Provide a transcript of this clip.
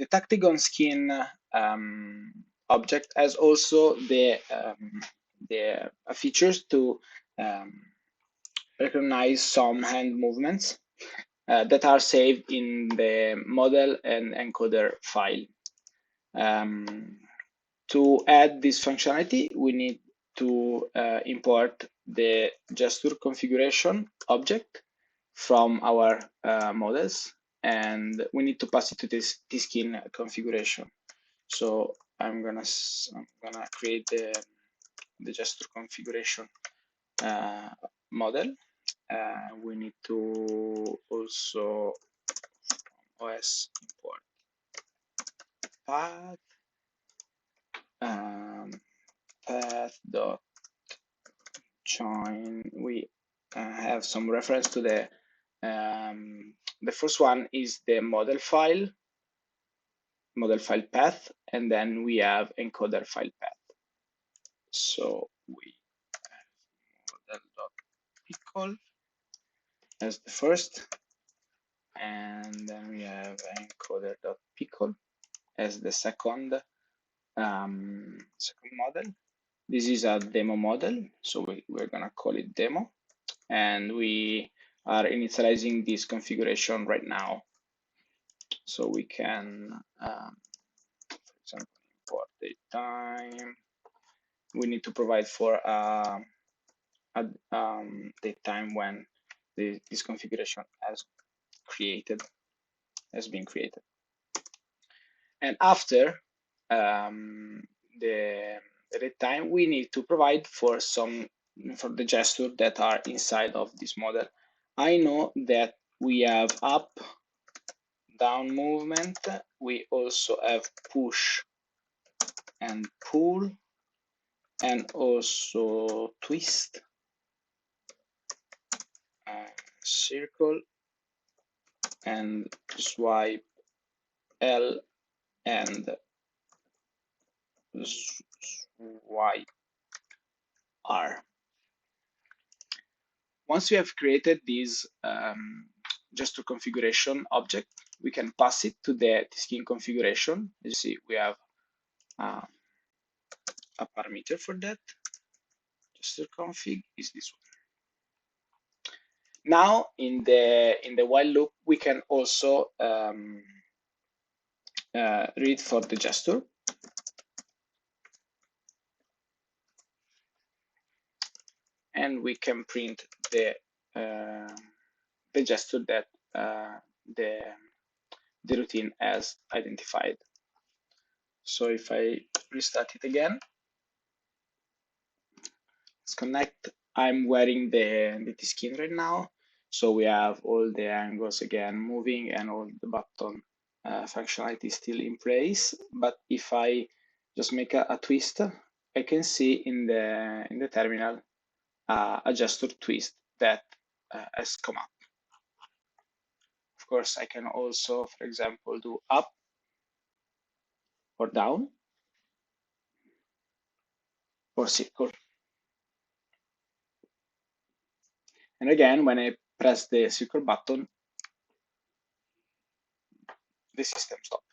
the Tactigon skin object has also the features to recognize some hand movements that are saved in the model and encoder file. To add this functionality, we need to import the gesture configuration object from our models, and we need to pass it to this skin configuration. So I'm gonna create the gesture configuration model. We need to also OS import path path dot join. We have some reference to the first one is the model file path, and then we have encoder file path. So we have model.pickle as the first, and then we have encoder.pickle as the second model. This is a demo model, so we're gonna call it demo, and we are initializing this configuration right now. So we can, for example, import date time. We need to provide for date time when this configuration has been created. And after the date time, we need to provide for the gesture that are inside of this model. I know that we have up, down movement. We also have push and pull, and also twist, circle, and swipe L, and swipe R. Once we have created this gesture configuration object, we can pass it to the skin configuration. As you see, we have a parameter for that. Gesture config is this one. Now, in the while loop, we can also read for the gesture. And we can print the gesture that the routine has identified. So if I restart it again, let's connect. I'm wearing the skin right now, so we have all the angles again moving, and all the button functionality is still in place. But if I just make a twist, I can see in the terminal a gesture twist that has come up. Of course, I can also, for example, do up or down or circle. And again, when I press the circle button, the system stops.